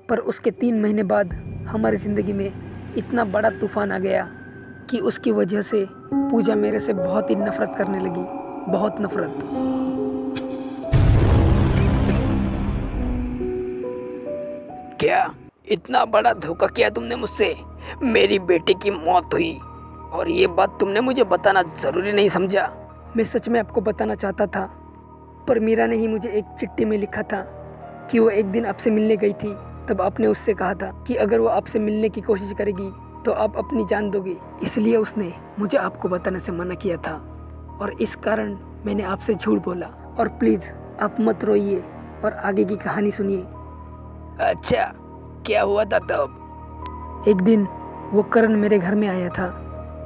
पर उसके 3 महीने बाद हमारी ज़िंदगी में इतना बड़ा तूफान आ गया कि उसकी वजह से पूजा मेरे से बहुत ही नफरत करने लगी, बहुत नफरत। क्या इतना बड़ा धोखा किया तुमने मुझसे? मेरी बेटी की मौत हुई और ये बात तुमने मुझे बताना जरूरी नहीं समझा? मैं सच में आपको बताना चाहता था, पर मीरा ने ही मुझे एक चिट्ठी में लिखा था कि वो एक दिन आपसे मिलने गई थी। तब आपने उससे कहा था कि अगर वो आपसे मिलने की कोशिश करेगी तो आप अपनी जान दोगे। इसलिए उसने मुझे आपको बताने से मना किया था और इस कारण मैंने आपसे झूठ बोला। और प्लीज़ आप मत रोइए और आगे की कहानी सुनिए। अच्छा, क्या हुआ था तब? एक दिन वो करण मेरे घर में आया था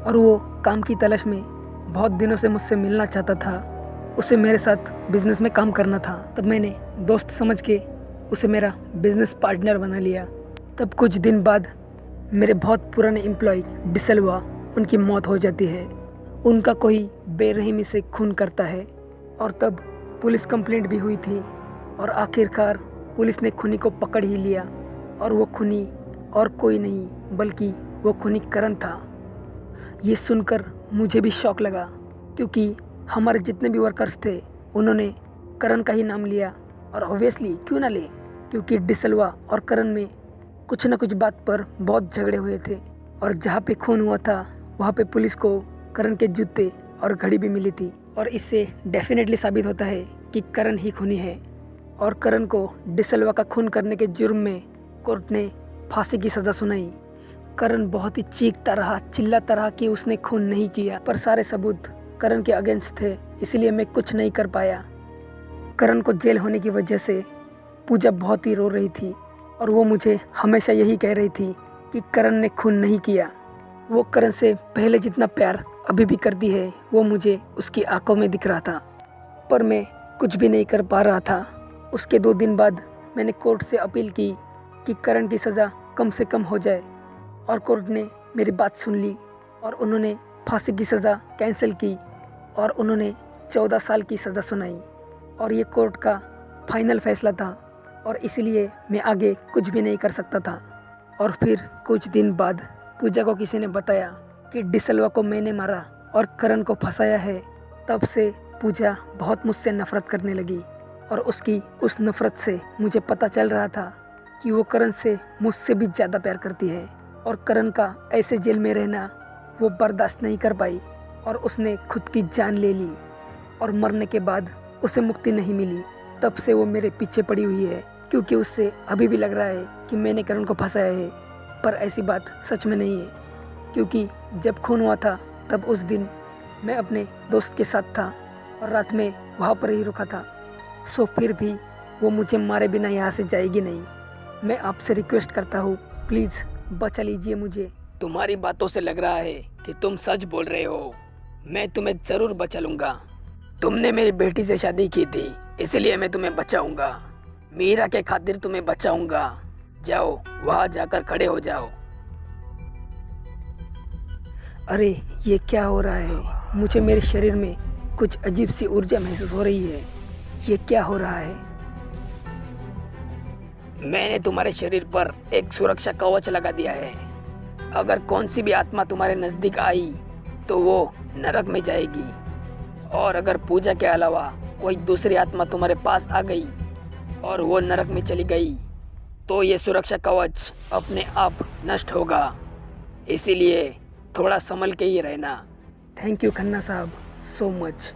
और वो काम की तलाश में बहुत दिनों से मुझसे मिलना चाहता था। उसे मेरे साथ बिजनेस में काम करना था। तब मैंने दोस्त समझ के उसे मेरा बिजनेस पार्टनर बना लिया। तब कुछ दिन बाद मेरे बहुत पुराने एम्प्लॉय डिसल्वा, उनकी मौत हो जाती है। उनका कोई बेरहमी से खून करता है और तब पुलिस कंप्लेंट भी हुई थी और आखिरकार पुलिस ने खूनी को पकड़ ही लिया। और वो खूनी और कोई नहीं बल्कि वो खूनी करण था। ये सुनकर मुझे भी शौक लगा, क्योंकि हमारे जितने भी वर्कर्स थे उन्होंने करण का ही नाम लिया। और ऑब्वियसली क्यों ना ले, क्योंकि डिसल्वा और करण में कुछ न कुछ बात पर बहुत झगड़े हुए थे। और जहाँ पे खून हुआ था वहाँ पे पुलिस को करण के जूते और घड़ी भी मिली थी। और इससे डेफिनेटली साबित होता है कि करण ही खूनी है। और करण को डिसल्वा का खून करने के जुर्म में कोर्ट ने फांसी की सज़ा सुनाई। करण बहुत ही चीखता रहा, चिल्लाता रहा कि उसने खून नहीं किया, पर सारे सबूत करण के अगेंस्ट थे, इसलिए मैं कुछ नहीं कर पाया। करण को जेल होने की वजह से पूजा बहुत ही रो रही थी और वो मुझे हमेशा यही कह रही थी कि करण ने खून नहीं किया। वो करण से पहले जितना प्यार अभी भी करती है वो मुझे उसकी आंखों में दिख रहा था, पर मैं कुछ भी नहीं कर पा रहा था। उसके 2 दिन बाद मैंने कोर्ट से अपील की कि करण की सज़ा कम से कम हो जाए और कोर्ट ने मेरी बात सुन ली और उन्होंने फांसी की सज़ा कैंसिल की और उन्होंने 14 साल की सज़ा सुनाई। और ये कोर्ट का फाइनल फैसला था और इसलिए मैं आगे कुछ भी नहीं कर सकता था। और फिर कुछ दिन बाद पूजा को किसी ने बताया कि डिसल्वा को मैंने मारा और करण को फंसाया है। तब से पूजा बहुत मुझसे नफरत करने लगी और उसकी उस नफरत से मुझे पता चल रहा था कि वो करण से मुझसे भी ज़्यादा प्यार करती है। और करण का ऐसे जेल में रहना वो बर्दाश्त नहीं कर पाई और उसने खुद की जान ले ली और मरने के बाद उसे मुक्ति नहीं मिली। तब से वो मेरे पीछे पड़ी हुई है, क्योंकि उससे अभी भी लग रहा है कि मैंने करण को फंसाया है, पर ऐसी बात सच में नहीं है। क्योंकि जब खून हुआ था तब उस दिन मैं अपने दोस्त के साथ था और रात में वहाँ पर ही रुका था। सो फिर भी वो मुझे मारे बिना यहाँ से जाएगी नहीं। मैं आपसे रिक्वेस्ट करता हूँ, प्लीज़ बचा लीजिए मुझे। तुम्हारी बातों से लग रहा है कि तुम सच बोल रहे हो। मैं तुम्हें जरूर बचा लूंगा। तुमने मेरी बेटी से शादी की थी, इसलिए मैं तुम्हें बचाऊंगा। मीरा के खातिर तुम्हें बचाऊंगा। जाओ, वहां जाकर खड़े हो जाओ। अरे ये क्या हो रहा है? मुझे मेरे शरीर में कुछ अजीब सी ऊर्जा महसूस हो रही है। ये क्या हो रहा है? मैंने तुम्हारे शरीर पर एक सुरक्षा कवच लगा दिया है। अगर कौन सी भी आत्मा तुम्हारे नजदीक आई तो वो नरक में जाएगी, और अगर पूजा के अलावा कोई दूसरी आत्मा तुम्हारे पास आ गई और वो नरक में चली गई तो ये सुरक्षा कवच अपने आप नष्ट होगा। इसीलिए थोड़ा संभल के ही रहना। थैंक यू खन्ना साहब, सो मच।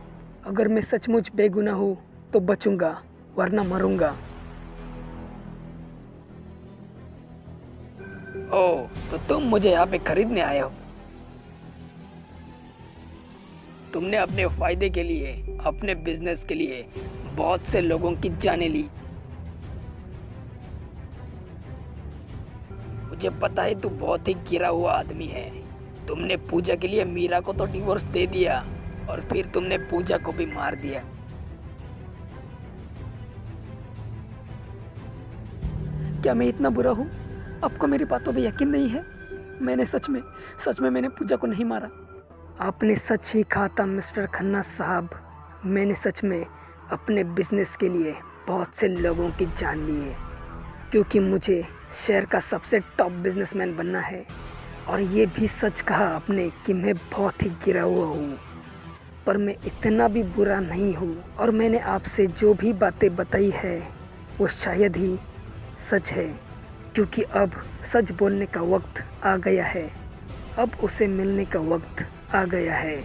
अगर मैं सचमुच बेगुनाह हूँ तो बचूंगा, वरना मरूंगा। ओह, तो तुम मुझे यहाँ पे खरीदने आए हो? तुमने अपने फायदे के लिए, अपने बिजनेस के लिए बहुत से लोगों की जानें ली। मुझे पता है तू बहुत ही गिरा हुआ आदमी है। तुमने पूजा के लिए मीरा को तो डिवोर्स दे दिया और फिर तुमने पूजा को भी मार दिया। क्या मैं इतना बुरा हूँ? आपको मेरी बातों पे यकीन नहीं है? मैंने सच में मैंने पूजा को नहीं मारा। आपने सच ही कहा था मिस्टर खन्ना साहब। मैंने सच में अपने बिजनेस के लिए बहुत से लोगों की जान ली है, क्योंकि मुझे शहर का सबसे टॉप बिजनेसमैन बनना है। और ये भी सच कहा आपने कि मैं बहुत ही गिरा हुआ हूँ, पर मैं इतना भी बुरा नहीं हूँ। और मैंने आपसे जो भी बातें बताई है वो शायद ही सच है, क्योंकि अब सच बोलने का वक्त आ गया है। अब उसे मिलने का वक्त आ गया है।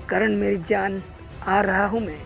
करण मेरी जान, आ रहा हूँ मैं।